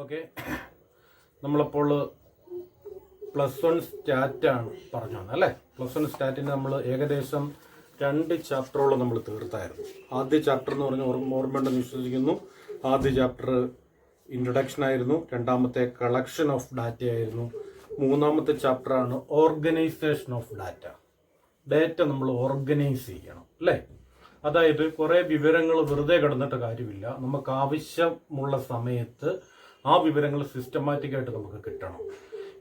Okay, നമ്മളപ്പോൾ +1 സ്റ്റാറ്റാണ് പറഞ്ഞു വന്നത് അല്ലേ. +1 സ്റ്റാറ്റിന് നമ്മൾ ഏകദേശം 2 ചാപ്റ്ററോളം നമ്മൾ തീർത്തായിരുന്നു. ആദ്യ ചാപ്റ്റർ എന്ന് പറഞ്ഞാൽ ഓർമ്മയുണ്ടെന്ന് വിശ്വസിക്കുന്നു. ആദ്യ ചാപ്റ്റർ ഇൻട്രൊഡക്ഷൻ ആയിരുന്നു. രണ്ടാമത്തെ കളക്ഷൻ ഓഫ് ഡാറ്റ ആയിരുന്നു. മൂന്നാമത്തെ ചാപ്റ്ററാണ് ഓർഗനൈസേഷൻ ഓഫ് ഡാറ്റ. ഡാറ്റ നമ്മൾ ഓർഗനൈസ് ചെയ്യണം അല്ലേ. അതായത് കുറേ വിവരങ്ങൾ വെറുതെ കിടന്നിട്ട് കാര്യമില്ല. നമുക്ക് ആവശ്യമുള്ള സമയത്ത് ആ വിവരങ്ങൾ സിസ്റ്റമാറ്റിക് ആയിട്ട് നമുക്ക് കിട്ടണം.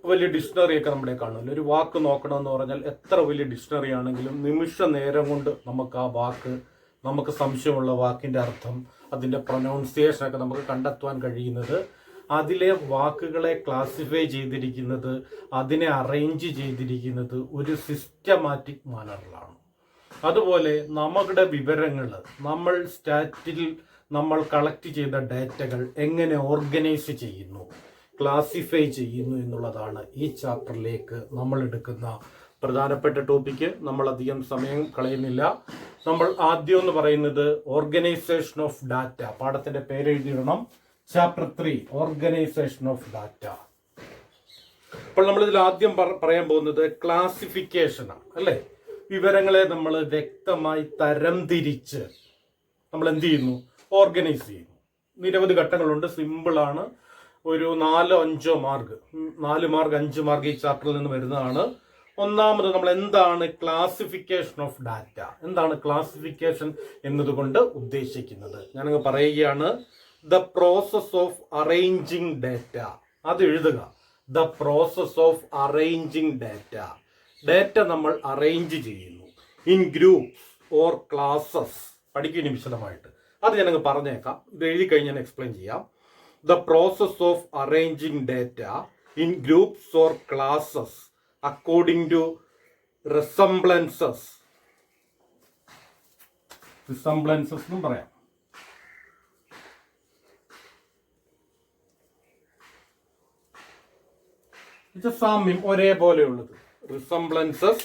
വലിയ ഡിക്ഷണറിയൊക്കെ നമ്മുടെ കാണുമല്ലോ. ഒരു വാക്ക് നോക്കണമെന്ന് പറഞ്ഞാൽ എത്ര വലിയ ഡിക്ഷണറി ആണെങ്കിലും നിമിഷ നേരം കൊണ്ട് നമുക്ക് ആ വാക്ക്, നമുക്ക് സംശയമുള്ള വാക്കിൻ്റെ അർത്ഥം, അതിൻ്റെ പ്രൊനൗൺസിയേഷനൊക്കെ നമുക്ക് കണ്ടെത്തുവാൻ കഴിയുന്നത് അതിലെ വാക്കുകളെ ക്ലാസിഫൈ ചെയ്തിരിക്കുന്നത്, അതിനെ അറേഞ്ച് ചെയ്തിരിക്കുന്നത് ഒരു സിസ്റ്റമാറ്റിക് മാനറിലാണ്. അതുപോലെ നമ്മുടെ വിവരങ്ങൾ നമ്മൾ സ്റ്റാറ്റിൽ നമ്മൾ കളക്ട് ചെയ്ത ഡാറ്റകൾ എങ്ങനെ ഓർഗനൈസ് ചെയ്യുന്നു, ക്ലാസിഫൈ ചെയ്യുന്നു എന്നുള്ളതാണ് ഈ ചാപ്റ്ററിലേക്ക് നമ്മൾ എടുക്കുന്ന പ്രധാനപ്പെട്ട ടോപ്പിക്ക്. നമ്മൾ അധികം സമയം കളയുന്നില്ല. നമ്മൾ ആദ്യം എന്ന് പറയുന്നത് ഓർഗനൈസേഷൻ ഓഫ് ഡാറ്റ. പാഠത്തിന്റെ പേര് എഴുതിയിടണം. Chapter 3 organization of data. അപ്പോൾ നമ്മൾ ഇതിൽ ആദ്യം പറയാൻ പോകുന്നത് ക്ലാസിഫിക്കേഷനാണ് അല്ലേ. വിവരങ്ങളെ നമ്മൾ വ്യക്തമായി തരംതിരിച്ച് നമ്മൾ എന്ത് ചെയ്യുന്നു, ഓർഗനൈസ് ചെയ്യുന്നു. നിരവധി ഘട്ടങ്ങളുണ്ട്. സിമ്പിളാണ്. ഒരു 4-5 മാർക്ക്, 4 മാർക്ക് 5 മാർക്ക് ഈ ചാപ്റ്ററിൽ നിന്ന് വരുന്നതാണ്. ഒന്നാമത് നമ്മൾ എന്താണ് ക്ലാസിഫിക്കേഷൻ ഓഫ് ഡാറ്റ, എന്താണ് ക്ലാസിഫിക്കേഷൻ എന്നതുകൊണ്ട് ഉദ്ദേശിക്കുന്നത് ഞാനങ്ങ് പറയുകയാണ്. The process of arranging data. അത് എഴുതുക. The process of arranging data. Data നമ്മൾ അറേഞ്ച് ചെയ്യുന്നു ഇൻ ഗ്രൂപ്പ്സ് ഓർ ക്ലാസസ്. പഠിക്കുന്നു വിശദമായിട്ട്. അത് ഞാനങ്ങ് പറഞ്ഞേക്കാം. ഇത് എഴുതി കഴിഞ്ഞ് ഞാൻ എക്സ്പ്ലെയിൻ ചെയ്യാം. The process of arranging data in groups or classes according to resemblances. Resemblances എന്നും പറയാം. സാമ്യം ഒരേപോലെയുള്ളത്. Resemblances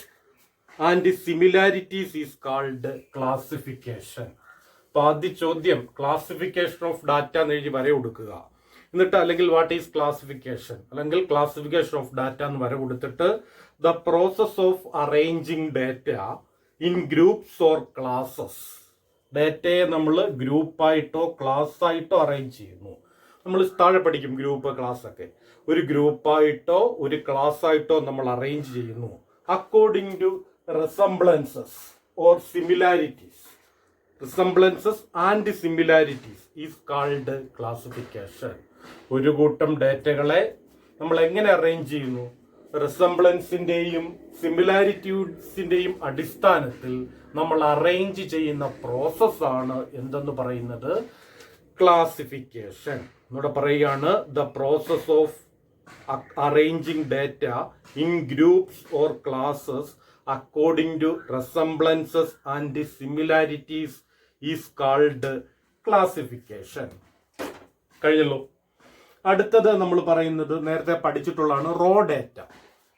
and similarities is called classification. അപ്പോൾ ആദ്യ ചോദ്യം ക്ലാസിഫിക്കേഷൻ ഓഫ് ഡാറ്റ എന്ന് എഴുതി വര കൊടുക്കുക. എന്നിട്ട് അല്ലെങ്കിൽ വാട്ട് ഈസ് ക്ലാസിഫിക്കേഷൻ, അല്ലെങ്കിൽ ക്ലാസിഫിക്കേഷൻ ഓഫ് ഡാറ്റ എന്ന് വര കൊടുത്തിട്ട് the process of arranging data in groups or classes. ഡാറ്റയെ നമ്മൾ ഗ്രൂപ്പായിട്ടോ ക്ലാസ് ആയിട്ടോ അറേഞ്ച് ചെയ്യുന്നു. നമ്മൾ താഴെ പഠിക്കും ഗ്രൂപ്പ് ക്ലാസ് ഒക്കെ. ഒരു ഗ്രൂപ്പായിട്ടോ ഒരു ക്ലാസ് ആയിട്ടോ നമ്മൾ അറേഞ്ച് ചെയ്യുന്നു according to resemblances or similarities. Resemblances and similarities is called classification. ഒരു കൂട്ടം ഡാറ്റകളെ നമ്മൾ എങ്ങനെ അറേഞ്ച് ചെയ്യുന്നു, റിസംബ്ലൻസിന്റെയും സിമിലാരിറ്റീസിന്റെയും അടിസ്ഥാനത്തിൽ നമ്മൾ അറേഞ്ച് ചെയ്യുന്ന പ്രോസസ്സാണ് എന്തെന്ന് പറയുന്നത്, ക്ലാസിഫിക്കേഷൻ. ഇവിടെ പറയുകയാണ് the process of arranging data in groups or classes according to resemblances and similarities is called classification. കഴിഞ്ഞല്ലോ. അടുത്തത് നമ്മൾ പറയുന്നത് നേരത്തെ പഠിച്ചിട്ടുള്ളതാണ് റോ ഡാറ്റ.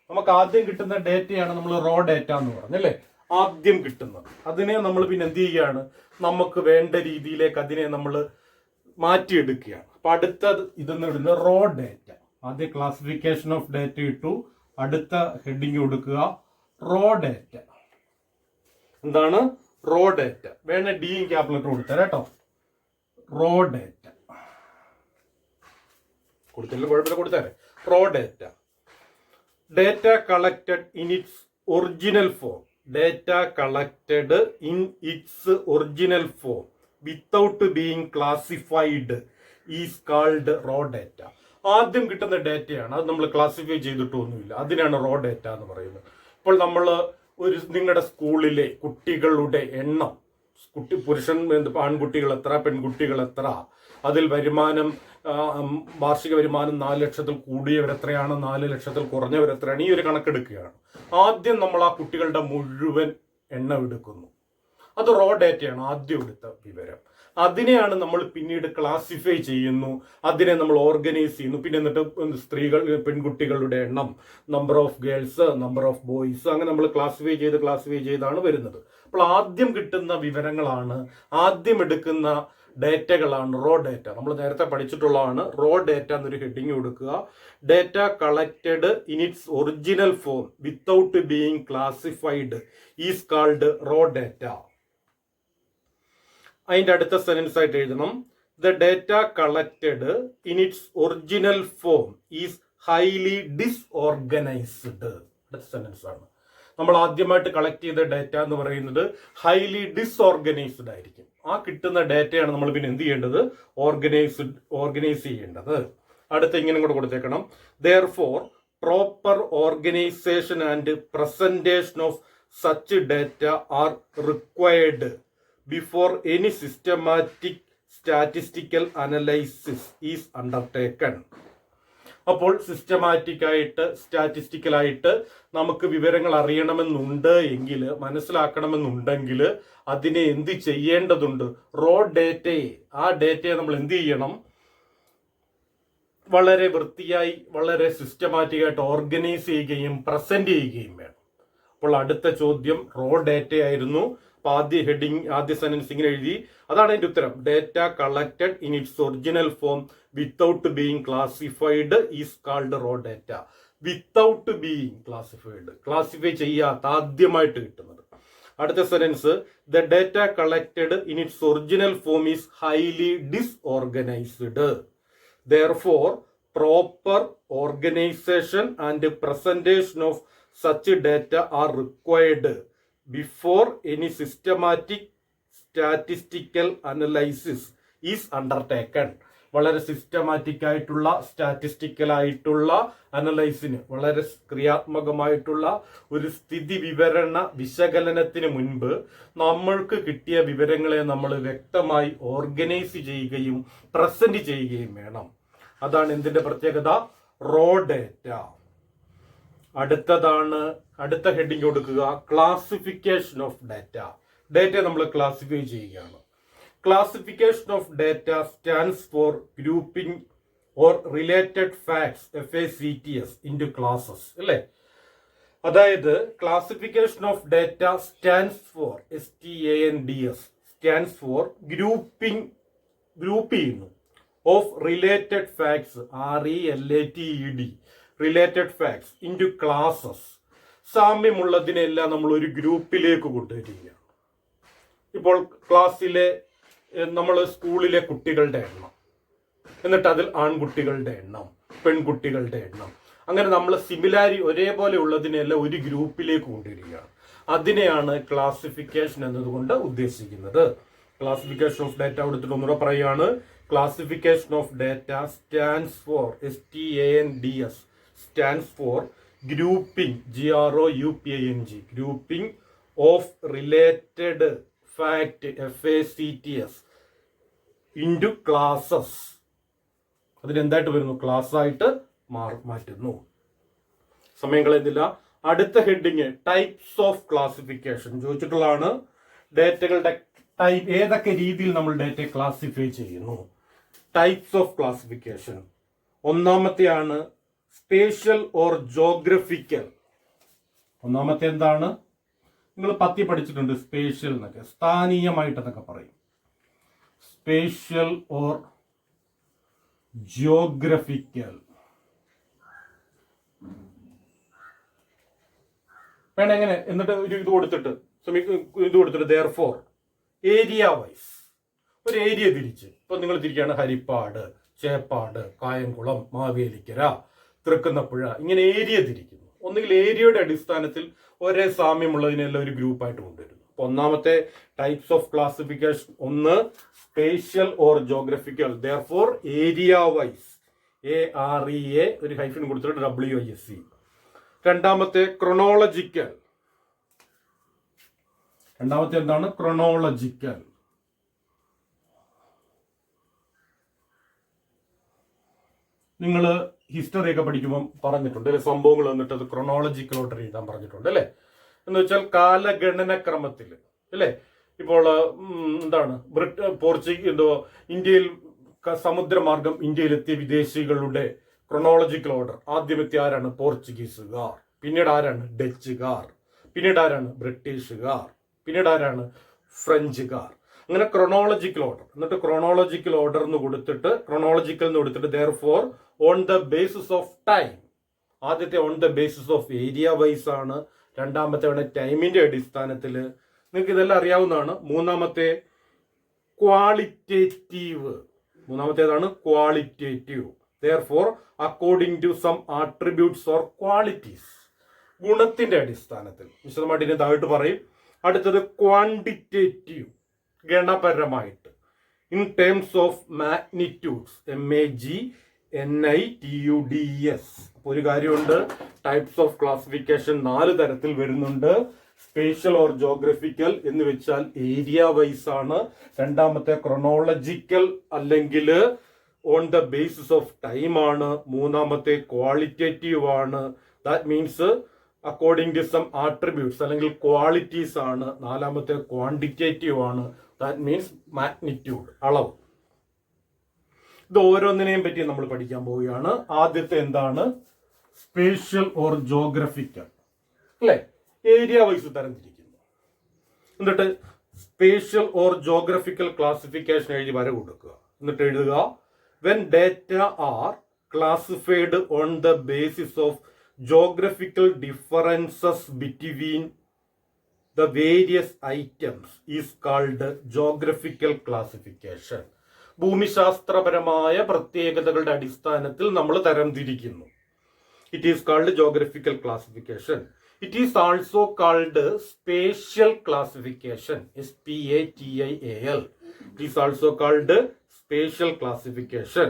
നമുക്ക് ആദ്യം കിട്ടുന്ന ഡാറ്റയാണ് നമ്മൾ റോ ഡാറ്റ എന്ന് പറഞ്ഞല്ലേ. ആദ്യം കിട്ടുന്നത് അതിനെ നമ്മൾ പിന്നെ എന്ത് ചെയ്യുകയാണ്, നമുക്ക് വേണ്ട രീതിയിലേക്ക് അതിനെ നമ്മൾ മാറ്റിയെടുക്കുകയാണ്. അപ്പൊ അടുത്തത് ഇതെന്ന് ഇടുന്ന റോ ഡാറ്റ. ആദ്യം ക്ലാസിഫിക്കേഷൻ ഓഫ് ഡാറ്റ ഇട്ടു. അടുത്ത ഹെഡിങ് കൊടുക്കുക റോ ഡാറ്റ. എന്താണ് റോ ഡാറ്റ? വേണ ഡി ക്യാപിറ്റൽ കൊടുത്തരാം കേട്ടോ. റോ ഡാറ്റ കൊടുത്തില്ല, കുഴപ്പമില്ല, കൊടുത്തേരെ. Raw data. Data collected in its original form. Data collected in its original form without being classified is called raw data. ആദ്യം കിട്ടുന്ന ഡാറ്റയാണ്, അത് നമ്മൾ ക്ലാസിഫൈ ചെയ്തിട്ടൊന്നുമില്ല, അതിനാണ് റോ ഡാറ്റ എന്ന് പറയുന്നത്. ഇപ്പോൾ നമ്മൾ നിങ്ങളുടെ സ്കൂളിലെ കുട്ടികളുടെ എണ്ണം, പുരുഷൻ ആൺകുട്ടികൾ എത്ര, പെൺകുട്ടികൾ എത്ര, അതിൽ വരുമാനം, വാർഷിക വരുമാനം 4 ലക്ഷത്തിൽ കൂടിയവരെത്രയാണ്, 4 ലക്ഷത്തിൽ കുറഞ്ഞവരെത്രയാണ്, ഈ ഒരു കണക്കെടുക്കുകയാണ്. ആദ്യം നമ്മൾ ആ കുട്ടികളുടെ മുഴുവൻ എണ്ണം എടുക്കുന്നു. അത് റോ ഡാറ്റയാണ്, ആദ്യം എടുത്ത വിവരം. അതിനെയാണ് നമ്മൾ പിന്നീട് ക്ലാസിഫൈ ചെയ്യുന്നു, അതിനെ നമ്മൾ ഓർഗനൈസ് ചെയ്യുന്നു. പിന്നെ എന്നിട്ട് സ്ത്രീകൾ, പെൺകുട്ടികളുടെ എണ്ണം, number of girls, number of boys, അങ്ങനെ നമ്മൾ ക്ലാസിഫൈ ചെയ്താണ് വരുന്നത്. അപ്പോൾ ആദ്യം കിട്ടുന്ന വിവരങ്ങളാണ്, ആദ്യം എടുക്കുന്ന ഡേറ്റകളാണ് റോ ഡേറ്റ. നമ്മൾ നേരത്തെ പഠിച്ചിട്ടുള്ളതാണ്. റോ ഡേറ്റ എന്നൊരു ഹെഡിങ് കൊടുക്കുക. Data collected in its original form without being classified is called raw data. അതിന്റെ അടുത്ത സെന്റൻസ് ആയിട്ട് എഴുതണം, the data collected in its original form is highly disorganized. അടുത്ത സെന്റൻസ് ആണ്. നമ്മൾ ആദ്യമായിട്ട് കളക്ട് ചെയ്ത ഡേറ്റ എന്ന് പറയുന്നത് ഹൈലി ഡിസ്ഓർഗനൈസ്ഡ് ആയിരിക്കും. ആ കിട്ടുന്ന ഡേറ്റയാണ് നമ്മൾ പിന്നെ എന്ത് ചെയ്യേണ്ടത്? ഓർഗനൈസ് ചെയ്യേണ്ടത്. അടുത്ത ഇങ്ങനെ കൂടെ കൊടുത്തേക്കണം, therefore proper organization and presentation of such data are required before any systematic statistical analysis is undertaken. അപ്പോൾ സിസ്റ്റമാറ്റിക് ആയിട്ട് സ്റ്റാറ്റിസ്റ്റിക്കലായിട്ട് നമുക്ക് വിവരങ്ങൾ അറിയണമെന്നുണ്ട് എങ്കിൽ, മനസ്സിലാക്കണമെന്നുണ്ടെങ്കിൽ അതിനെ എന്ത് ചെയ്യേണ്ടതുണ്ട്? റോ ഡേറ്റയെ, ആ ഡേറ്റയെ നമ്മൾ എന്ത് ചെയ്യണം? വളരെ വൃത്തിയായി, വളരെ സിസ്റ്റമാറ്റിക് ആയിട്ട് ഓർഗനൈസ് ചെയ്യുകയും പ്രസന്റ് ചെയ്യുകയും വേണം. അപ്പോൾ അടുത്ത ചോദ്യം റോ ഡേറ്റ ആയിരുന്നു. അപ്പൊ ആദ്യ സെന്റൻസ് ഇങ്ങനെ എഴുതി, അതാണ് അതിന്റെ ഉത്തരം. Data collected in its original form without being classified is called raw data. Without being classified, classify ചെയ്യാത്ത, ആദ്യമായിട്ട് കിട്ടുന്നത്. അടുത്ത sentence, the data collected in its original form is highly disorganized. Therefore, proper organization and presentation of such data are required before any systematic statistical analysis is undertaken. വളരെ systematic ആയിട്ടുള്ള, statistical ആയിട്ടുള്ള അനലൈസിന്, വളരെ ക്രിയാത്മകമായിട്ടുള്ള ഒരു സ്ഥിതി വിവരണ വിശകലനത്തിന് മുൻപ് നമ്മൾക്ക് കിട്ടിയ വിവരങ്ങളെ നമ്മൾ വ്യക്തമായി ഓർഗനൈസ് ചെയ്യുകയും പ്രസന്റ് ചെയ്യുകയും വേണം. അതാണ് എന്തിന്റെ പ്രത്യേകത? Raw data. അടുത്ത ഹെഡിങ് കൊടുക്കുക, ക്ലാസിഫിക്കേഷൻ ഓഫ് ഡേറ്റ. ഡേറ്റ നമ്മൾ ക്ലാസിഫൈ ചെയ്യുകയാണ്. Classification of data stands for grouping or related facts, FACTS, into classes. അല്ലേ? അതായത് classification of data stands for STANDS, stands for group ചെയ്യുന്നു, of related facts, RELATED, related facts, into classes. സാമ്യമുള്ളതിനെല്ലാം നമ്മൾ ഒരു ഗ്രൂപ്പിലേക്ക് കൊണ്ടുവരികയാണ്. ഇപ്പോൾ ക്ലാസ്സിലെ നമ്മൾ സ്കൂളിലെ കുട്ടികളുടെ എണ്ണം, എന്നിട്ട് അതിൽ ആൺകുട്ടികളുടെ എണ്ണം, പെൺകുട്ടികളുടെ എണ്ണം, അങ്ങനെ നമ്മൾ ഒരേപോലെ ഉള്ളതിനെല്ലാം ഒരു ഗ്രൂപ്പിലേക്ക് കൊണ്ടുവരികയാണ്. അതിനെയാണ് ക്ലാസിഫിക്കേഷൻ എന്നതുകൊണ്ട് ഉദ്ദേശിക്കുന്നത്. ക്ലാസിഫിക്കേഷൻ ഓഫ് ഡേറ്റ കൊടുത്തിട്ട് ഒന്നുകൂടെ പറയുകയാണ്. Classification of data stands for STANDS, stands for grouping, GROUPING, grouping of related fact, FACTS, into classes. അതിനെന്തായിട്ട് വരുന്നു? ക്ലാസ് ആയിട്ട് മാറ്റുന്നു. സമയം കളയുന്നില്ല. അടുത്ത ഹെഡിങ് ടൈപ്സ് ഓഫ് ക്ലാസിഫിക്കേഷൻ ചോദിച്ചിട്ടുള്ളതാണ്. ഡേറ്റകളുടെ ടൈപ്പ്, ഏതൊക്കെ രീതിയിൽ നമ്മൾ ഡേറ്റയെ ക്ലാസിഫൈ ചെയ്യുന്നു. Types of classification. ഒന്നാമത്തെയാണ് സ്പേഷ്യൽ ഓർ ജോഗ്രഫിക്കൽ. ഒന്നാമത്തെ എന്താണ്? നിങ്ങൾ പത്തി പഠിച്ചിട്ടുണ്ട് സ്പേഷ്യൽ എന്നൊക്കെ, സ്ഥാനീയമായിട്ടെന്നൊക്കെ പറയും. Spatial or geographical. വേണം എങ്ങനെ? എന്നിട്ട് ഒരു ഇത് കൊടുത്തിട്ട് therefore ഏരിയ വൈസ്, ഒരു ഏരിയ തിരിച്ച്, ഇപ്പൊ നിങ്ങൾ തിരിക്കുകയാണ് ഹരിപ്പാട്, ചേപ്പാട്, കായംകുളം, മാവേലിക്കര, തൃക്കുന്നപ്പുഴ, ഇങ്ങനെ ഏരിയ തിരിക്കുന്നു. ഒന്നുകിൽ ഏരിയയുടെ അടിസ്ഥാനത്തിൽ ഒരേ സാമ്യമുള്ളതിനെല്ലാം ഒരു ഗ്രൂപ്പായിട്ട് കൊണ്ടുവരുന്നു. അപ്പൊ ഒന്നാമത്തെ ടൈപ്സ് ഓഫ് ക്ലാസിഫിക്കേഷൻ, ഒന്ന് spatial or geographical, therefore area wise, AREA, ഒരു ഹൈഫൻ കൊടുത്തിട്ട് WISC. രണ്ടാമത്തെ ക്രൊണോളജിക്കൽ. രണ്ടാമത്തെ എന്താണ്? ക്രൊണോളജിക്കൽ. നിങ്ങൾ ഹിസ്റ്ററി ഒക്കെ പഠിക്കുമ്പോൾ പറഞ്ഞിട്ടുണ്ട് അല്ലെ, സംഭവങ്ങൾ വന്നിട്ട് അത് ക്രൊണോളജിക്കലോട്ട് എഴുതാൻ പറഞ്ഞിട്ടുണ്ട് അല്ലെ. എന്ന് വെച്ചാൽ കാലഗണന ക്രമത്തിൽ അല്ലെ. ഇപ്പോൾ എന്താണ് ഇന്ത്യയിൽ സമുദ്രമാർഗം ഇന്ത്യയിലെത്തിയ വിദേശികളുടെ ക്രൊണോളജിക്കൽ ഓർഡർ. ആദ്യമെത്തിയ ആരാണ്? പോർച്ചുഗീസുകാർ. പിന്നീട് ആരാണ്? ഡച്ചുകാർ. പിന്നീട് ആരാണ്? ബ്രിട്ടീഷുകാർ. പിന്നീട് ആരാണ്? ഫ്രഞ്ചുകാർ. അങ്ങനെ ക്രൊണോളജിക്കൽ ഓർഡർ, എന്നിട്ട് ക്രൊണോളജിക്കൽ ഓർഡർ എന്ന് കൊടുത്തിട്ട് therefore on the basis of time. ആദ്യത്തെ on the basis of area wise ആണ്, രണ്ടാമത്തെ ടൈമിന്റെ അടിസ്ഥാനത്തിൽ. നിങ്ങൾക്ക് ഇതെല്ലാം അറിയാവുന്നതാണ്. മൂന്നാമത്തെ ക്വാളിറ്റേറ്റീവ്, മൂന്നാമത്തേതാണ് qualitative. therefore according to some attributes or qualities, ഗുണത്തിന്റെ അടിസ്ഥാനത്തിൽ. വിശദമായിട്ട് ഇതിന് താഴോട്ട് പറയും. അടുത്തത് ക്വാണ്ടിറ്റേറ്റീവ്, ഗണപരമായിട്ട്, in terms of magnitudes, MAGNITUDES. ഒരു കാര്യമുണ്ട്, ടൈപ്സ് ഓഫ് ക്ലാസിഫിക്കേഷൻ 4 തരത്തിൽ വരുന്നുണ്ട്. സ്പേഷ്യൽ ഓർ ജോഗ്രഫിക്കൽ എന്ന് വെച്ചാൽ ഏരിയ വൈസ് ആണ്. രണ്ടാമത്തെ ക്രൊണോളജിക്കൽ അല്ലെങ്കിൽ on the basis of time ആണ്. മൂന്നാമത്തെ ക്വാളിറ്റേറ്റീവ് ആണ്, that means according to some attributes അല്ലെങ്കിൽ ക്വാളിറ്റീസ് ആണ്. നാലാമത്തെ ക്വാണ്ടിറ്റേറ്റീവ് ആണ്, ദാറ്റ് മീൻസ് മാഗ്നിറ്റ്യൂഡ്, അളവ്. ഇത് ഓരോന്നിനെയും പറ്റി നമ്മൾ പഠിക്കാൻ പോവുകയാണ്. ആദ്യത്തെ എന്താണ്? സ്പേഷ്യൽ ഓർ ജോഗ്രഫിക്കൽ, അല്ലെ? ഏരിയ വൈസ് തരംതിരിക്കുന്നു. എന്നിട്ട് സ്പേഷ്യൽ ഓർ ജോഗ്രഫിക്കൽ ക്ലാസിഫിക്കേഷൻ എഴുതി വര കൊടുക്കുക. എന്നിട്ട് എഴുതുക, when data are classified on the basis of geographical differences between the various items is called geographical classification. ഭൂമിശാസ്ത്രപരമായ പ്രത്യേകതകളുടെ അടിസ്ഥാനത്തിൽ നമ്മൾ തരംതിരിക്കുന്നു. It is called geographical classification. It is also called spatial classification, SPATIAL. It is also called spatial classification.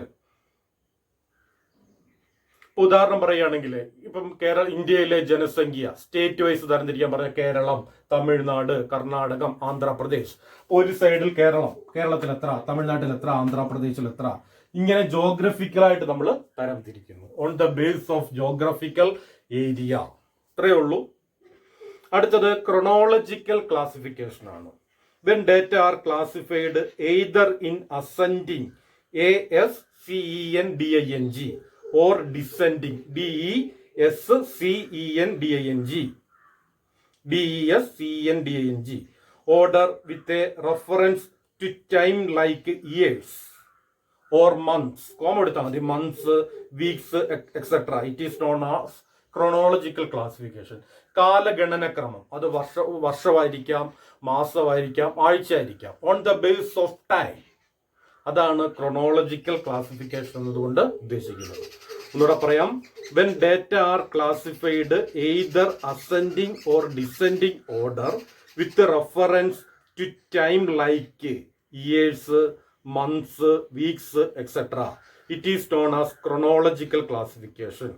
ഉദാഹരണം പറയുകയാണെങ്കിൽ ഇപ്പം ഇന്ത്യയിലെ ജനസംഖ്യ state vice തരംതിരിക്കാൻ പറഞ്ഞ കേരളം, തമിഴ്നാട്, കർണാടകം, ആന്ധ്രാപ്രദേശ്. ഒരു സൈഡിൽ കേരളത്തിൽ എത്ര, തമിഴ്നാട്ടിൽ എത്ര, ആന്ധ്രാപ്രദേശിൽ എത്ര, ഇങ്ങനെ ജോഗ്രഫിക്കലായിട്ട് നമ്മൾ തരംതിരിക്കുന്നു. On the base of geographical area. ഇത്രയേ ഉള്ളൂ. അടുത്തത് ക്രൊണോളജിക്കൽ ക്ലാസിഫിക്കേഷൻ ആണ്. When data are classified either in ascending, ASCENDING, or descending, DESCENDING order with a reference to time like years or months. Months, weeks, etc. It is known as chronological classification. കാലഗണനക്രമം, അത് വർഷമായിരിക്കാം, മാസമായിരിക്കാം, ആഴ്ചയായിരിക്കാം. On the base of time, അതാണ് chronological classification എന്നതുകൊണ്ട് ഉദ്ദേശിക്കുന്നത്. ഒന്നുകൂടെ പറയാം. When data are classified either ascending or descending order with reference to time like years, months, weeks, etcetera, it is known as chronological classification.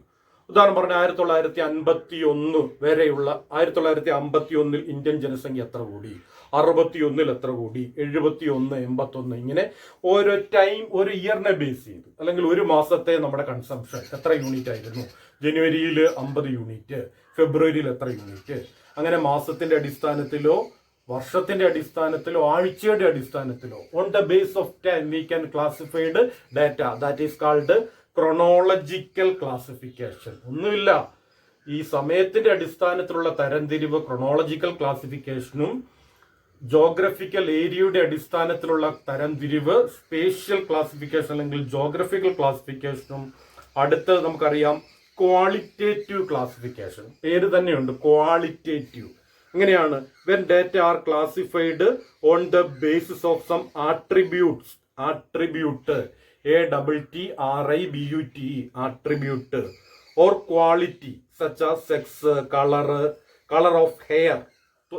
ഉദാഹരണം പറഞ്ഞാൽ 1951 വരെയുള്ള 1951 Indian ജനസംഖ്യ എത്ര കൂടി, 61 എത്ര കൂടി, 71, 81, ഇങ്ങനെ ഓരോ ടൈം, ഒരു ഇയറിനെ ബേസ് ചെയ്ത് അല്ലെങ്കിൽ ഒരു മാസത്തെ നമ്മുടെ കൺസംഷൻ എത്ര യൂണിറ്റ് ആയിരുന്നു, ജനുവരിയിൽ 50 യൂണിറ്റ്, ഫെബ്രുവരിയിൽ എത്ര യൂണിറ്റ്, അങ്ങനെ മാസത്തിന്റെ അടിസ്ഥാനത്തിലോ വർഷത്തിന്റെ അടിസ്ഥാനത്തിലോ ആഴ്ചയുടെ അടിസ്ഥാനത്തിലോ on the base of time we can classified data. That is called chronological classification. ഒന്നുമില്ല, ഈ സമയത്തിന്റെ അടിസ്ഥാനത്തിലുള്ള തരംതിരിവ് ക്രൊണോളജിക്കൽ ക്ലാസിഫിക്കേഷനും ജോഗ്രഫിക്കൽ ഏരിയയുടെ അടിസ്ഥാനത്തിലുള്ള തരംതിരിവ് സ്പേഷ്യൽ ക്ലാസിഫിക്കേഷൻ അല്ലെങ്കിൽ ജോഗ്രഫിക്കൽ ക്ലാസിഫിക്കേഷനും. അടുത്തത് നമുക്കറിയാം ക്വാളിറ്റേറ്റീവ് ക്ലാസിഫിക്കേഷൻ. പേര് തന്നെയുണ്ട്, ക്വാളിറ്റേറ്റീവ്. എങ്ങനെയാണ്? When data are classified on the basis of some attribute, ATTRIBUTE, attribute, or quality such as sex, colour of hair,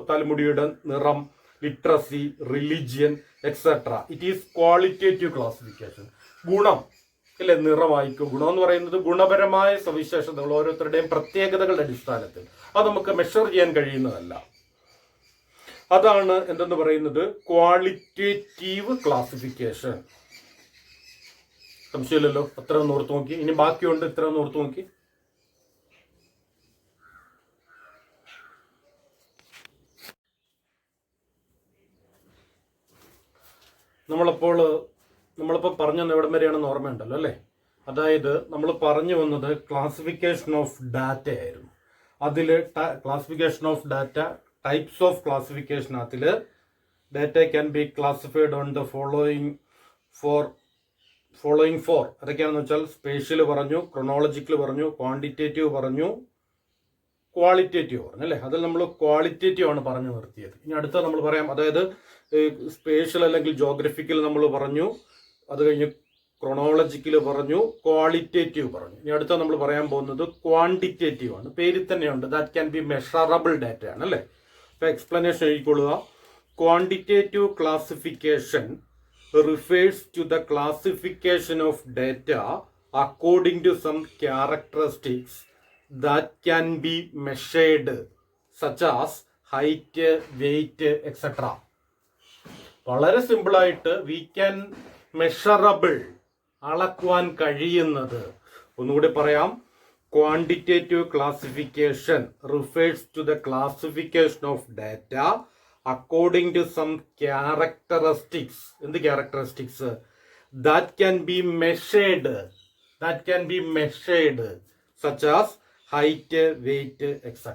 തലമുടിയുടെ നിറം, literacy, religion, etcetera. It is qualitative classification. ഗുണം, അല്ലെ? നിറമായിരിക്കും. ഗുണം എന്ന് പറയുന്നത് ഗുണപരമായ സവിശേഷതകൾ, ഓരോരുത്തരുടെയും പ്രത്യേകതകളുടെ അടിസ്ഥാനത്തിൽ. അത് നമുക്ക് മെഷർ ചെയ്യാൻ കഴിയുന്നതല്ല. അതാണ് എന്തെന്ന് പറയുന്നത് ക്വാളിറ്റേറ്റീവ് ക്ലാസിഫിക്കേഷൻ. സംശയമില്ലല്ലോ? അത്ര ഒന്ന് ഓർത്ത് നോക്കി. ഇനി ബാക്കിയുണ്ട്, ഇത്ര ഒന്ന് ഓർത്ത് നോക്കി. നമ്മളിപ്പോൾ പറഞ്ഞു എവിടം വരെയാണെന്ന് ഓർമ്മയുണ്ടല്ലോ, അല്ലേ? അതായത് നമ്മൾ പറഞ്ഞു വന്നത് ക്ലാസിഫിക്കേഷൻ ഓഫ് ഡാറ്റ ആയിരുന്നു. അതിൽ classification of data, types of classification, അതിൽ data can be classified on the following four അതൊക്കെയാണെന്ന് വെച്ചാൽ സ്പേഷ്യൽ പറഞ്ഞു, ക്രൊണോളജിക്കൽ പറഞ്ഞു, ക്വാണ്ടിറ്റേറ്റീവ് പറഞ്ഞു, ക്വാളിറ്റേറ്റീവ് പറഞ്ഞു അല്ലേ. അതിൽ നമ്മൾ ക്വാളിറ്റേറ്റീവ് ആണ് പറഞ്ഞു നിർത്തിയത്. ഇനി അടുത്ത നമ്മൾ പറയാം, അതായത് സ്പേഷ്യൽ അല്ലെങ്കിൽ ജോഗ്രഫിക്കൽ നമ്മൾ പറഞ്ഞു, അത് കഴിഞ്ഞ് ക്രൊണോളജിക്കൽ പറഞ്ഞു, ക്വാളിറ്റേറ്റീവ് പറഞ്ഞു. ഇനി അടുത്ത നമ്മൾ പറയാൻ പോകുന്നത് ക്വാണ്ടിറ്റേറ്റീവ് ആണ്. പേരിൽ തന്നെയുണ്ട്, that can be measurable data ആണ് അല്ലേ. അപ്പോൾ എക്സ്പ്ലനേഷൻ എഴുതിക്കൊള്ളുക. Quantitative classification refers to the classification of data according to some characteristics that can be measured, such as height, weight, etc. വളരെ സിമ്പിളായിട്ട് വി ക്യാൻ മെഷറബിൾ, അളക്കുവാൻ കഴിയുന്നത്. ഒന്നുകൂടി പറയാം, quantitative classification refers to the classification of data according to some characteristics. എന്ത് characteristics? that can be measured such as height, weight, etc.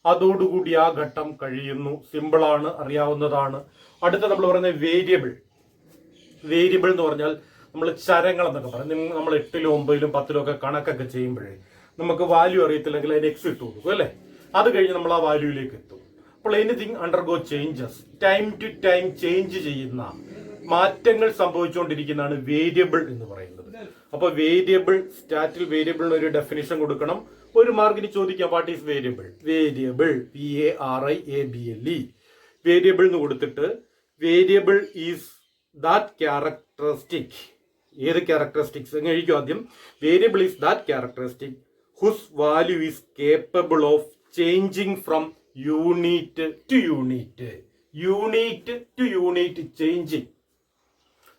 അതോടുകൂടി ആ ഘട്ടം കഴിയുന്നു. സിമ്പിളാണ്, അറിയാവുന്നതാണ്. അടുത്ത നമ്മൾ പറയുന്നത് വേരിയബിൾ എന്ന് പറഞ്ഞാൽ നമ്മൾ ചരങ്ങൾ എന്നൊക്കെ പറയും. നമ്മൾ 8ലും 9ലും 10ലും ഒക്കെ കണക്കൊക്കെ ചെയ്യുമ്പോഴേ നമുക്ക് വാല്യൂ അറിയത്തില്ലെങ്കിൽ അതിന് എക്സ് ഇട്ട് കൊടുക്കും അല്ലേ. അത് കഴിഞ്ഞ് നമ്മൾ ആ വാല്യൂയിലേക്ക് എത്തും. അപ്പോൾ anything undergo changes, time to time change ചെയ്യുന്ന, മാറ്റങ്ങൾ സംഭവിച്ചുകൊണ്ടിരിക്കുന്നതാണ് വേരിയബിൾ എന്ന് പറയുന്നത്. അപ്പോൾ സ്റ്റാറ്റിൽ വേരിയബിളിന് ഒരു ഡെഫിനിഷൻ കൊടുക്കണം. ഒരു മാർക്കിന് ചോദിക്കാം, what is variable? VARIABLE variable എന്ന് കൊടുത്തിട്ട് വേരിയബിൾ ഈസ് ദാറ്റ് ക്യാരക്ടറിസ്റ്റിക്. ഏത് ക്യാരക്ടറിസ്റ്റിക്സ് എന്ന് എഴുതിക്കും ആദ്യം. Variable is that characteristic who's value is capable of changing from unit two unit changing,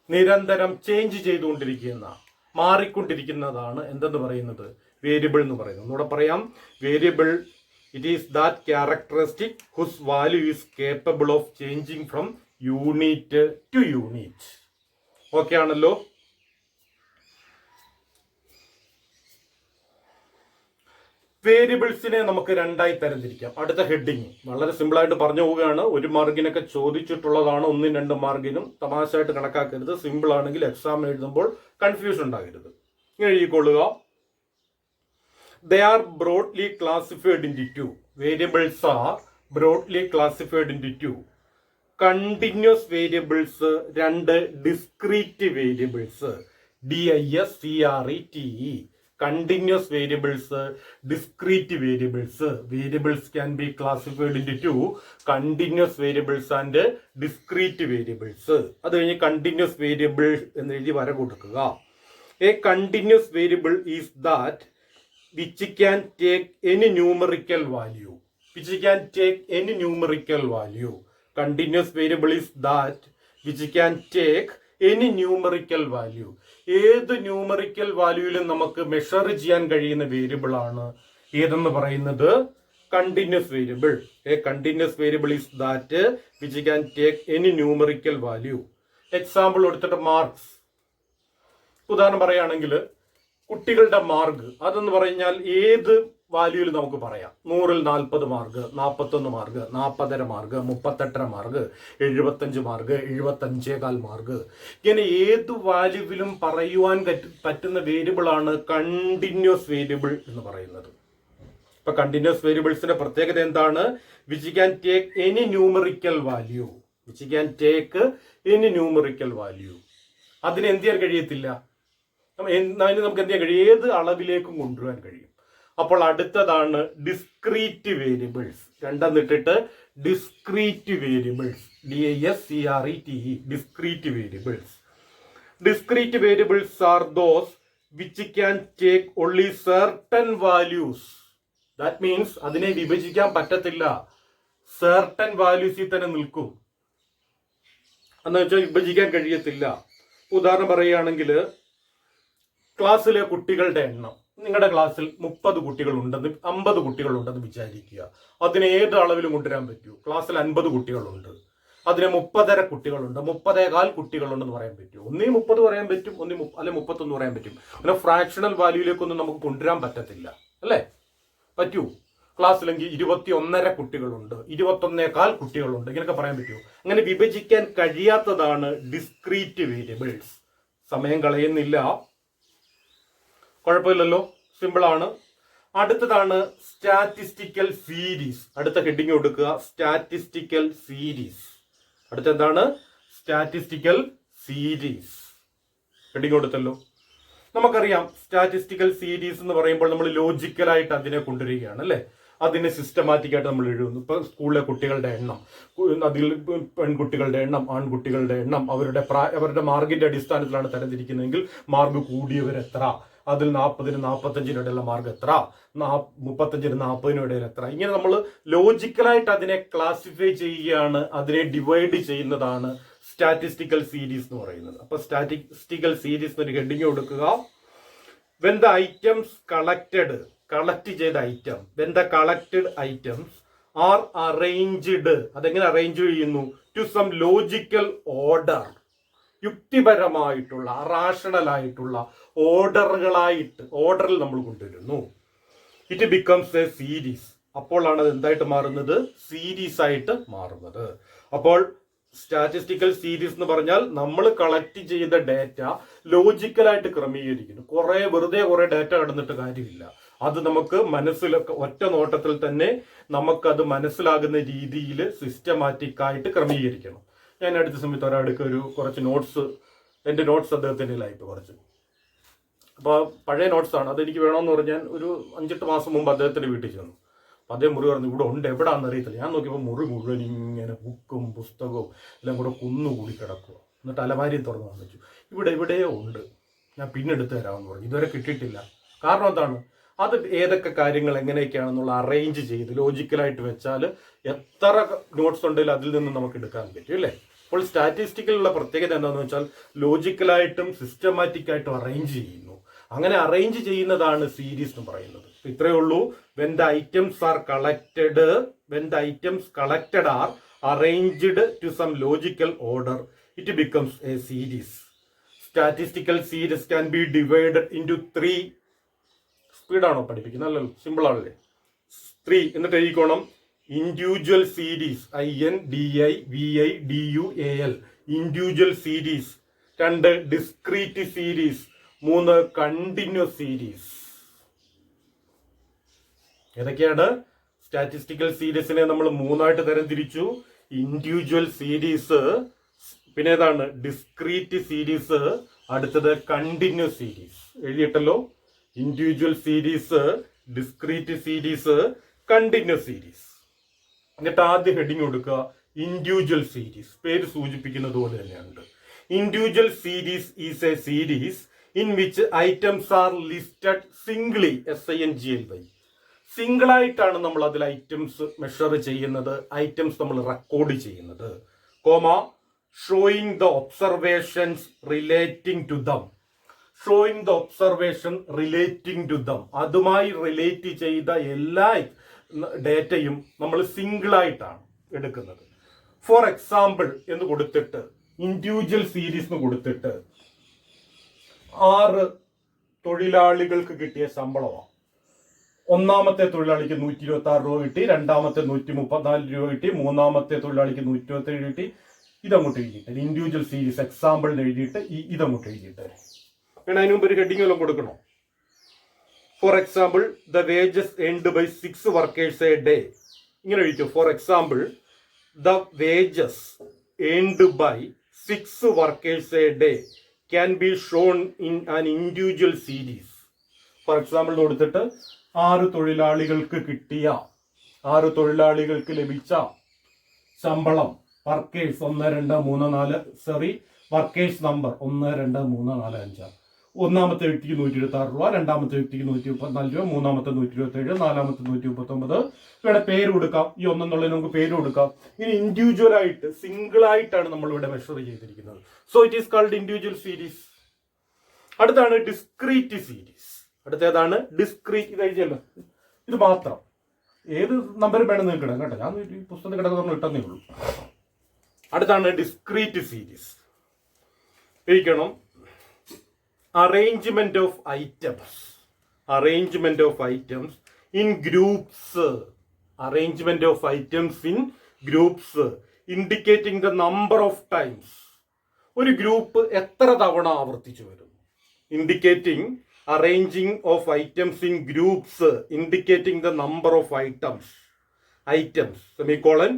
നിരന്തരം ചേഞ്ച് ചെയ്തുകൊണ്ടിരിക്കുന്ന, മാറിക്കൊണ്ടിരിക്കുന്നതാണ് എന്തെന്ന് പറയുന്നത്? വേരിയബിൾ എന്ന് പറയുന്നത്. ഒന്നുകൂടെ പറയാം, variable it is that characteristic who's value is capable of changing from unit two unit. Okay ആണല്ലോ. വേരിയബിൾസിനെ നമുക്ക് രണ്ടായി തരംതിരിക്കാം. അടുത്ത ഹെഡിങ് വളരെ സിമ്പിളായിട്ട് പറഞ്ഞു പോവുകയാണ്. 1 മാർക്കിനൊക്കെ ചോദിച്ചിട്ടുള്ളതാണ്, 1-2 മാർക്കിനും. തമാശയായിട്ട് കണക്കാക്കരുത്. സിമ്പിൾ ആണെങ്കിൽ എക്സാം എഴുതുമ്പോൾ കൺഫ്യൂഷൻ ഉണ്ടാകരുത്. ഇങ്ങനെ എഴുതിക്കൊള്ളുക. They are broadly classified into 2. Variables are broadly classified into 2. Continuous variables, 2 discrete variables, DISCRETE. Continuous variables, discrete variables. Variables can be classified into 2. Continuous variables and discrete variables. അത് കഴിഞ്ഞ് continuous variable എന്ന് എഴുതി വര കൊടുക്കുക. A continuous variable is that which can take any numerical value. Continuous variable is that which can take any numerical value. ഏത് numerical വാല്യൂയിലും നമുക്ക് measure ചെയ്യാൻ കഴിയുന്ന വേരിയബിൾ ആണ് ഏതെന്ന് പറയുന്നത്? Continuous variable. A continuous variable is that which can take any numerical value. Example എടുത്തിട്ട് marks ഉദാഹരണം പറയുകയാണെങ്കിൽ കുട്ടികളുടെ മാർക്ക് അതെന്ന് പറഞ്ഞാൽ ഏത് വാല്യൂയിൽ നമുക്ക് പറയാം. 100ൽ 40 mark, 41 mark, 40.5 mark, 38.5 mark, 75 mark, 75.25 mark. ഇങ്ങനെ ഏത് വാല്യൂവിലും പറയുവാൻ പറ്റുന്ന വേരിയബിൾ ആണ് കണ്ടിന്യൂസ് വേരിയബിൾ എന്ന് പറയുന്നത്. ഇപ്പൊ കണ്ടിന്യൂസ് വേരിയബിൾസിന്റെ പ്രത്യേകത എന്താണ്? Which can take any numerical value. അതിന് എന്ത് ചെയ്യാൻ കഴിയത്തില്ല, നമുക്ക് എന്ത് ചെയ്യാൻ കഴിയും? ഏത് അളവിലേക്കും കൊണ്ടുവരാൻ കഴിയും. അപ്പോൾ അടുത്തതാണ് ഡിസ്ക്രീറ്റ് വേരിയബിൾസ്. രണ്ടെന്നിട്ടിട്ട് discrete variables, DISCRETE, discrete variables. Discrete variables are those which can take only certain values. That means അതിനെ വിഭജിക്കാൻ പറ്റത്തില്ല, സർട്ടൻ വാല്യൂസിൽ തന്നെ നിൽക്കും. എന്ന് വെച്ചാൽ വിഭജിക്കാൻ കഴിയത്തില്ല. ഉദാഹരണം പറയുകയാണെങ്കിൽ ക്ലാസ്സിലെ കുട്ടികളുടെ എണ്ണം, നിങ്ങളുടെ ക്ലാസ്സിൽ 30 കുട്ടികളുണ്ടെന്ന് 50 കുട്ടികളുണ്ടെന്ന് വിചാരിക്കുക. അതിനെ ഏത് അളവിലും കൊണ്ടുവരാൻ പറ്റൂ? ക്ലാസ്സിൽ 50 കുട്ടികളുണ്ട്, അതിന് 30.5 കുട്ടികളുണ്ട്, 30.25 കുട്ടികളുണ്ടെന്ന് പറയാൻ പറ്റും. ഒന്നീ 30 പറയാൻ പറ്റും, അല്ലെ 31 പറയാൻ പറ്റും. അങ്ങനെ ഫ്രാക്ഷണൽ വാല്യൂയിലേക്കൊന്നും നമുക്ക് കൊണ്ടുവരാൻ പറ്റത്തില്ല, അല്ലേ? പറ്റൂ. ക്ലാസ്സിലെങ്കിൽ 21.5 കുട്ടികളുണ്ട്, 21.25 കുട്ടികളുണ്ട്, ഇങ്ങനെയൊക്കെ പറയാൻ പറ്റുമോ? അങ്ങനെ വിഭജിക്കാൻ കഴിയാത്തതാണ് ഡിസ്ക്രീറ്റ് വേരിയബിൾസ്. സമയം കളയുന്നില്ല, കുഴപ്പമില്ലല്ലോ, സിമ്പിളാണ്. അടുത്തതാണ് സ്റ്റാറ്റിസ്റ്റിക്കൽ സീരീസ്. അടുത്ത ഹെഡിങ് കൊടുക്കുക, സ്റ്റാറ്റിസ്റ്റിക്കൽ സീരീസ്. അടുത്ത എന്താണ്? Statistical series. ഹെഡിങ് കൊടുത്തല്ലോ. നമുക്കറിയാം സ്റ്റാറ്റിസ്റ്റിക്കൽ സീരീസ് എന്ന് പറയുമ്പോൾ നമ്മൾ ലോജിക്കലായിട്ട് അതിനെ കൊണ്ടുവരികയാണ് അല്ലേ. അതിനെ സിസ്റ്റമാറ്റിക് ആയിട്ട് നമ്മൾ എഴുതുന്നു. ഇപ്പൊ സ്കൂളിലെ കുട്ടികളുടെ എണ്ണം, അതിൽ പെൺകുട്ടികളുടെ എണ്ണം, ആൺകുട്ടികളുടെ എണ്ണം, അവരുടെ മാർക്കിന്റെ അടിസ്ഥാനത്തിലാണ് തരംതിരിക്കുന്നതെങ്കിൽ മാർക്ക് കൂടിയവരെത്ര, അതിൽ 40-ന് 45-ന് ഇടയിലുള്ള മാർക്ക് എത്ര, 35-ന് 40-നും ഇടയിൽ എത്ര, ഇങ്ങനെ നമ്മൾ ലോജിക്കലായിട്ട് അതിനെ ക്ലാസിഫൈ ചെയ്യുകയാണ്, അതിനെ ഡിവൈഡ് ചെയ്യുന്നതാണ് സ്റ്റാറ്റിസ്റ്റിക്കൽ സീരീസ് എന്ന് പറയുന്നത്. അപ്പൊ സ്റ്റാറ്റിസ്റ്റിക്കൽ സീരീസ് എന്നൊരു ഹെഡിങ് കൊടുക്കുക. വെൻ ദ ഐറ്റംസ് കളക്ട് ചെയ്ത item, when the collected items are arranged, അതെങ്ങനെ അറേഞ്ച് ചെയ്യുന്നു? ടു സം ലോജിക്കൽ ഓർഡർ, യുക്തിപരമായിട്ടുള്ള റാഷണൽ ആയിട്ടുള്ള ഓർഡറിൽ നമ്മൾ കൊണ്ടുവരുന്നു. It becomes a series. അപ്പോഴാണ് അത് എന്തായിട്ട് മാറുന്നത്? സീരീസ് ആയിട്ട് മാറുന്നത്. അപ്പോൾ സ്റ്റാറ്റിസ്റ്റിക്കൽ സീരീസ് എന്ന് പറഞ്ഞാൽ നമ്മൾ കളക്ട് ചെയ്ത ഡാറ്റ ലോജിക്കലായിട്ട് ക്രമീകരിക്കുന്നു. വെറുതെ കുറെ ഡാറ്റ കടന്നിട്ട് കാര്യമില്ല. അത് നമുക്ക് ഒറ്റ നോട്ടത്തിൽ തന്നെ നമുക്കത് മനസ്സിലാകുന്ന രീതിയിൽ സിസ്റ്റമാറ്റിക് ആയിട്ട് ക്രമീകരിക്കണം. ഞാൻ അടുത്ത സമയത്ത് ഒരാൾക്ക് കുറച്ച് നോട്ട്സ്, എൻ്റെ നോട്ട്സ് അദ്ദേഹത്തിൻ്റെ ലൈഫ് കുറച്ച്, അപ്പോൾ പഴയ നോട്ട്സാണ്, അതെനിക്ക് വേണമെന്ന് പറഞ്ഞാൽ ഒരു 5-8 മാസം മുമ്പ് അദ്ദേഹത്തിൻ്റെ വീട്ടിൽ ചെന്നു. അപ്പം അതേ മുറി പറഞ്ഞു ഇവിടെ ഉണ്ട്, എവിടെയാണെന്ന് അറിയത്തില്ല. ഞാൻ നോക്കിയപ്പോൾ മുറി മുഴുവൻ ഇങ്ങനെ ബുക്കും പുസ്തകവും എല്ലാം കൂടെ കുന്നുകൂടി കിടക്കുക. എന്നിട്ട് അലമാരിയും തുറന്നു വന്നിച്ചു, ഇവിടെയോ ഉണ്ട്, ഞാൻ പിന്നെ എടുത്തു തരാമെന്ന് പറഞ്ഞു. ഇതുവരെ കിട്ടിയിട്ടില്ല. കാരണം എന്താണ്? അത് ഏതൊക്കെ കാര്യങ്ങൾ എങ്ങനെയൊക്കെയാണെന്നുള്ള അറേഞ്ച് ചെയ്ത് ലോജിക്കലായിട്ട് വെച്ചാൽ എത്ര നോട്ട്സ് ഉണ്ടെങ്കിലും അതിൽ നിന്ന് നമുക്ക് എടുക്കാൻ പറ്റും അല്ലേ. അപ്പോൾ സ്റ്റാറ്റിസ്റ്റിക്കലുള്ള പ്രത്യേകത എന്താണെന്ന് വെച്ചാൽ ലോജിക്കലായിട്ടും സിസ്റ്റമാറ്റിക് ആയിട്ടും അറേഞ്ച് ചെയ്യുന്നു. അങ്ങനെ അറേഞ്ച് ചെയ്യുന്നതാണ് സീരീസ് എന്ന് പറയുന്നത്. ഇത്രയേ ഉള്ളൂ. When the items collected are arranged to some logical order it becomes a series. Statistical series can be divided into 3. സ്പീഡാണോ പഠിപ്പിക്കുന്നത്? അല്ലല്ലോ, സിമ്പിൾ ആണല്ലേ. 3 എന്നിട്ട് എഴുതിക്കോണം. Individual series, INDIVIDUAL, individual series. 2 discrete series. 3 continuous series. ഏതൊക്കെയാണ്? സ്റ്റാറ്റിസ്റ്റിക്കൽ സീരീസിനെ നമ്മൾ 3ആയിട്ട് തരംതിരിച്ചു. ഇൻഡിവിജ്വൽ സീരീസ്, പിന്നെ ഏതാണ്? ഡിസ്ക്രീറ്റ് സീരീസ്, അടുത്തത് കണ്ടിന്യൂസ് സീരീസ്. എഴുതിയിട്ടല്ലോ. Individual series, discrete series, continuous series. എന്നിട്ട് ആദ്യ ഹെഡിങ് കൊടുക്കുക, ഇൻഡിവിജ്വൽ സീരീസ്. പേര് സൂചിപ്പിക്കുന്നത് പോലെ തന്നെയുണ്ട്. Individual series is a series in which items are listed singly, SINGLY. Single ആയിട്ടാണ് നമ്മൾ അതിൽ ഐറ്റംസ് മെഷർ ചെയ്യുന്നത്, ഐറ്റംസ് നമ്മൾ റെക്കോർഡ് ചെയ്യുന്നത്. Showing the observations relating to them. Showing the observation relating to them, അതുമായി റിലേറ്റ് ചെയ്ത എല്ലാ ഡേറ്റയും നമ്മൾ സിംഗിൾ ആയിട്ടാണ് എടുക്കുന്നത്. ഫോർ എക്സാമ്പിൾ എന്ന് കൊടുത്തിട്ട്, ഇൻഡിവിജ്വൽ സീരീസ് എന്ന് കൊടുത്തിട്ട് 6 തൊഴിലാളികൾക്ക് കിട്ടിയ ശമ്പളമാണ്. ഒന്നാമത്തെ തൊഴിലാളിക്ക് 126 രൂപ കിട്ടി, രണ്ടാമത്തെ 134 രൂപ കിട്ടി, മൂന്നാമത്തെ തൊഴിലാളിക്ക് 127 കിട്ടി. ഇതങ്ങോട്ട് എഴുതിയിട്ട് ഇൻഡിവിജ്വൽ സീരീസ് എക്സാമ്പിളിന് എഴുതിയിട്ട് ഇതങ്ങോട്ട് എഴുതിയിട്ട് വേണം. അതിന് മുമ്പ് ഒരു ഹെഡിങ് എല്ലാം കൊടുക്കണോ? For example the wages earned by 6 workers a day. ഇങ്ങനെ എഴുതിക്കോ. For example the wages earned by 6 workers a day can be shown in an individual series. For example കൊടുത്തിട്ട് 6 തൊഴിലാളികൾക്ക് ലഭിച്ച ശമ്പളം, വർക്കേഴ്സ് 1 2 3 4 വർക്കേഴ്സ് നമ്പർ 1 2 3 4 5. ഒന്നാമത്തെ വ്യക്തിക്ക് 126 രൂപ, രണ്ടാമത്തെ വ്യക്തിക്ക് 134 രൂപ, മൂന്നാമത്തെ 127, നാലാമത്തെ 139. ഇവിടെ പേര് കൊടുക്കാം. ഈ ഒന്നെന്നുള്ളതിന് നമുക്ക് പേര് കൊടുക്കാം. ഇനി ഇൻഡിവിജ്വൽ ആയിട്ട്, സിംഗിൾ ആയിട്ടാണ് നമ്മൾ ഇവിടെ മെഷർ ചെയ്തിരിക്കുന്നത്. So it is called individual series. അടുത്താണ് ഡിസ്ക്രീറ്റ് സീരീസ്. അടുത്തേതാണ് ഡിസ്ക്രീറ്റ്. ഇത് എഴുതിയല്ലോ, ഇത് മാത്രം. ഏത് നമ്പർ വേണം നിങ്ങൾക്ക് ഇടാം കേട്ടോ, ഞാൻ ഈ പുസ്തകത്തിൽ കിടക്കുന്ന ഇട്ടെന്നേ ഉള്ളൂ. അടുത്താണ് ഡിസ്ക്രീറ്റ് സീരീസ്. എഴുതിക്കണം. Arrangement of items in groups, arrangement of items in groups indicating the number of times. ഒരു ഗ്രൂപ്പ് എത്ര തവണ ആവർത്തിച്ചു വരുന്നു. Indicating arranging of items in groups indicating the number of items semicolon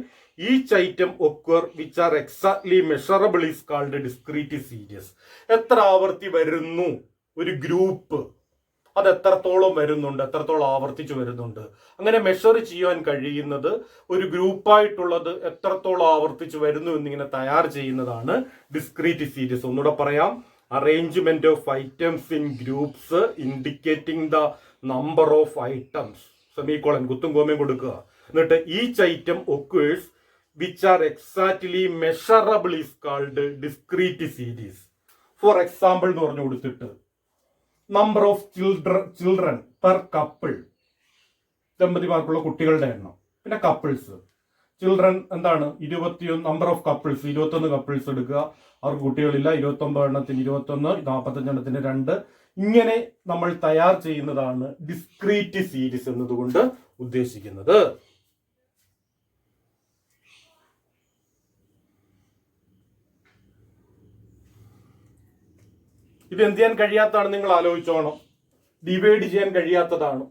each item occur which are exactly measurable is called discrete series. എത്ര ആവർത്തി വരുന്നു ഒരു group, അത് എത്രത്തോളം വരുന്നുണ്ട്, എത്രത്തോളം ആവർത്തിച്ചു വരുന്നുണ്ട്, അങ്ങനെ മെഷർ ചെയ്യാൻ കഴിയുന്നത് ഒരു ഗ്രൂപ്പായിട്ടുള്ളത് എത്രത്തോളം ആവർത്തിച്ചു വരുന്നു എന്നിങ്ങനെ തയ്യാർ ചെയ്യുന്നതാണ് ഡിസ്ക്രീറ്റ് സീരീസ്. ഒന്നുകൂടെ പറയാം, arrangement of items in groups indicating the number of items semicolon കുത്തും കോമയും കൊടുക്കുക. എന്നിട്ട് each item occurs which are exactly measurable is called discrete series. For example എന്ന് പറഞ്ഞു കൊടുത്തിട്ട് number of children per couple, ദമ്പതിമാർക്കുള്ള കുട്ടികളുടെ എണ്ണം. പിന്നെ കപ്പിൾസ്, ചിൽഡ്രൻ എന്താണ് 21, നമ്പർ ഓഫ് കപ്പിൾസ് 21 കപ്പിൾസ് എടുക്കുക, അവർക്ക് കുട്ടികളില്ല, 29 എണ്ണത്തിന് 21, 45 എണ്ണത്തിന് 2. ഇങ്ങനെ നമ്മൾ തയ്യാർ ചെയ്യുന്നതാണ് ഡിസ്ക്രീറ്റ് സീരീസ് എന്നതുകൊണ്ട് ഉദ്ദേശിക്കുന്നത്. ഇത് എന്ത് ചെയ്യാൻ കഴിയാത്തതാണ് നിങ്ങൾ ആലോചിച്ചോണം. ഡിവൈഡ് ചെയ്യാൻ കഴിയാത്തതാണ്.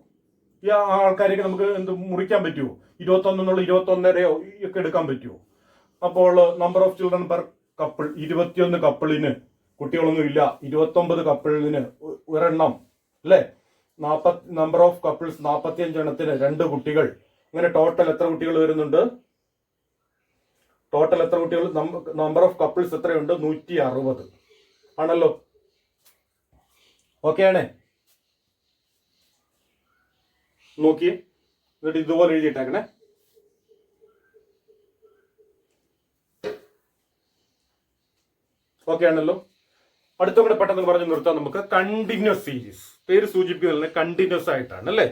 ഈ ആൾക്കാരെയൊക്കെ നമുക്ക് എന്ത് മുറിക്കാൻ പറ്റുമോ? 21 21 ഒക്കെ എടുക്കാൻ പറ്റുമോ? അപ്പോൾ number of children per couple 21 കപ്പിളിന് കുട്ടികളൊന്നും ഇല്ല, 29 കപ്പിളിന് ഒരെണ്ണം അല്ലേ, നമ്പർ ഓഫ് കപ്പിൾസ് 45 എണ്ണത്തിന് 2 കുട്ടികൾ. അങ്ങനെ ടോട്ടൽ എത്ര കുട്ടികൾ വരുന്നുണ്ട്? ടോട്ടൽ എത്ര കുട്ടികൾ? നമ്പർ ഓഫ് കപ്പിൾസ് എത്രയുണ്ട്? 160 ആണല്ലോ. ഓക്കെ ആണേ? നോക്കിയേ, എന്നിട്ട് ഇതുപോലെ എഴുതിയിട്ടേക്കണേ. ഓക്കെ ആണല്ലോ. അടുത്തുകൂടെ പെട്ടെന്ന് പറഞ്ഞു നിർത്താം നമുക്ക്. കണ്ടിന്യൂസ് സീരീസ്, പേര് സൂചിപ്പിക്കുന്നത് കണ്ടിന്യൂസ് ആയിട്ടാണ് അല്ലെ.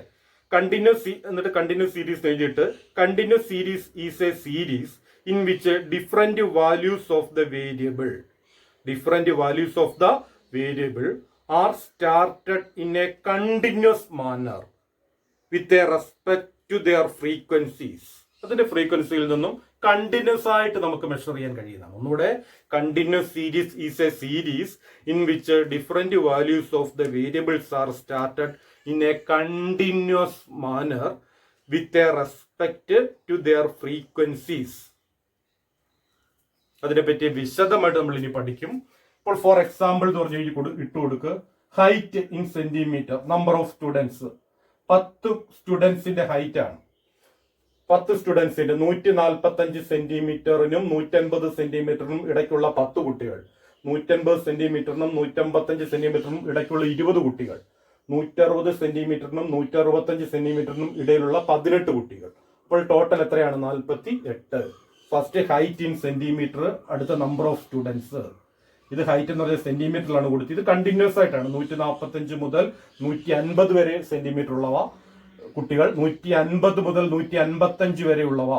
കണ്ടിന്യൂസ് എന്നിട്ട് കണ്ടിന്യൂസ് സീരീസ് എഴുതിയിട്ട് continuous series is a series in which different values of the variable are started in a continuous manner with a respect to their frequencies. അതിന്റെ ഫ്രീക്വൻസിയിൽ നിന്നും കണ്ടിന്യൂസ് ആയിട്ട് നമുക്ക് മെഷർ ചെയ്യാൻ കഴിയുന്നതാണ്. ഒന്നുകൂടെ, continuous series is a series in which different values of the variables are started in a continuous manner with a respect to their frequencies. അതിനെപ്പറ്റി വിശദമായിട്ട് നമ്മൾ ഇനി പഠിക്കും. ഇപ്പോൾ ഫോർ എക്സാമ്പിൾ എന്ന് പറഞ്ഞ് ഇട്ട് കൊടുക്കുക. Height in centimetre, number of students 10 സ്റ്റുഡൻസിന്റെ ഹൈറ്റ് ആണ്. 10 സ്റ്റുഡൻസിന്റെ 145 സെന്റിമീറ്ററിനും 150 സെന്റിമീറ്ററിനും ഇടയ്ക്കുള്ള 10 കുട്ടികൾ, 150 സെന്റിമീറ്ററിനും 155 സെന്റിമീറ്ററിനും ഇടയ്ക്കുള്ള 20 കുട്ടികൾ, 160 സെന്റിമീറ്ററിനും 165 സെന്റിമീറ്ററിനും ഇടയിലുള്ള 18 കുട്ടികൾ. അപ്പോൾ ടോട്ടൽ എത്രയാണ്? 48. ഫസ്റ്റ് ഹൈറ്റ് ഇൻ സെന്റിമീറ്റർ, അടുത്ത നമ്പർ ഓഫ് സ്റ്റുഡൻസ്. ഇത് ഹൈറ്റ് എന്ന് പറഞ്ഞാൽ സെന്റിമീറ്ററിലാണ് കൊടുത്തത്. ഇത് കണ്ടിന്യൂസ് ആയിട്ടാണ്. 145 മുതൽ 150 വരെ സെന്റിമീറ്റർ ഉള്ളവ കുട്ടികൾ, 150 മുതൽ 155 വരെ ഉള്ളവ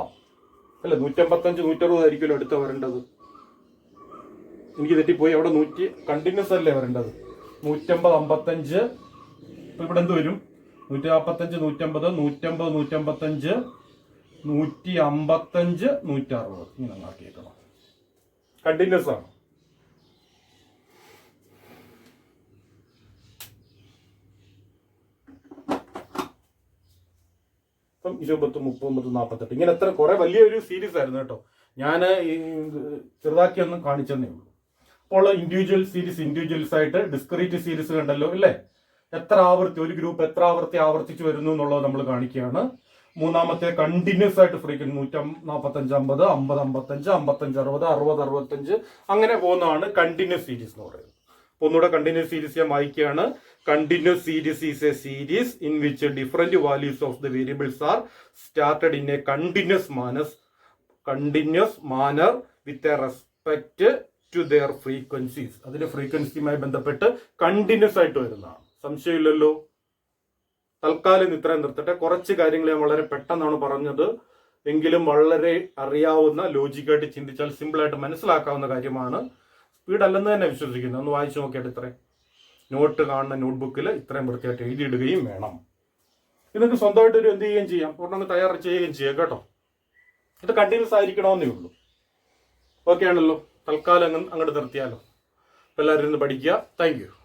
അല്ലെ. 155 160 ആയിരിക്കുമല്ലോ അടുത്ത വരേണ്ടത്. എനിക്ക് തെറ്റിപ്പോയി. അവിടെ 100 കണ്ടിന്യൂസ് അല്ലേ വരേണ്ടത്. 150 55. ഇപ്പൊ ഇവിടെ എന്ത് വരും? 145 150 150 155 155 160 ഇങ്ങനെ ആക്കിയേക്കണം. കണ്ടിന്യൂസ് ആണ്. ഇപ്പം 20 30 48 ഇങ്ങനെ എത്ര കുറെ വലിയൊരു സീരീസ് ആയിരുന്നു കേട്ടോ. ഞാൻ ചെറുതാക്കി ഒന്ന് കാണിച്ചെന്നേ ഉള്ളൂ. അപ്പോൾ ഇൻഡിവിജ്വൽ സീരീസ് ആയിട്ട് ഡിസ്ക്രീറ്റ് സീരീസ് കണ്ടല്ലോ അല്ലേ. എത്ര ആവർത്തി ഒരു ഗ്രൂപ്പ് എത്ര ആവർത്തിച്ചു വരുന്നു എന്നുള്ളത് നമ്മൾ കാണിക്കുകയാണ്. മൂന്നാമത്തെ കണ്ടിന്യൂസ് ആയിട്ട് ഫ്രീക്വൻസി 145 50 50 55 55 60 60 65 അങ്ങനെ പോകുന്നതാണ് കണ്ടിന്യൂസ് സീരീസ് എന്ന് പറയുന്നത്. ഒന്നുകൂടെ കണ്ടിന്യൂസ് സീരീസ് ഞാൻ വായിക്കുകയാണ്. Continuous series is a series in which different values of the variables are started in a continuous manner with a respect to their frequencies. അതിന്റെ ഫ്രീക്വൻസിയുമായി ബന്ധപ്പെട്ട് കണ്ടിന്യൂസ് ആയിട്ട് വരുന്നതാണ്. സംശയമില്ലല്ലോ. തൽക്കാലം ഇത്രയും നിർത്തട്ടെ. കുറച്ച് കാര്യങ്ങൾ ഞാൻ വളരെ പെട്ടെന്നാണ് പറഞ്ഞത്, എങ്കിലും വളരെ അറിയാവുന്ന, ലോജിക്കായിട്ട് ചിന്തിച്ചാൽ സിമ്പിളായിട്ട് മനസ്സിലാക്കാവുന്ന കാര്യമാണ്. സ്പീഡ് അല്ലെന്ന് തന്നെ വിശ്വസിക്കുന്നു. ഒന്ന് വായിച്ചു നോക്കിയിട്ട് ഇത്രയും നോട്ട് കാണുന്ന നോട്ട്ബുക്കിൽ ഇത്രയും വൃത്തിയായിട്ട് എഴുതിയിടുകയും വേണം. നിങ്ങൾക്ക് സ്വന്തമായിട്ട് ഒരു എന്ത് ചെയ്യുകയും ചെയ്യാം, ഒരെണ്ണം തയ്യാർ ചെയ്യുകയും ചെയ്യാം കേട്ടോ. ഇത് കണ്ടിന്യൂസ് ആയിരിക്കണമെന്നേ ഉള്ളൂ. ഓക്കെ ആണല്ലോ, തൽക്കാലം അങ്ങോട്ട് നിർത്തിയാലോ. എല്ലാവരും ഇരുന്ന് പഠിക്കുക. Thank you.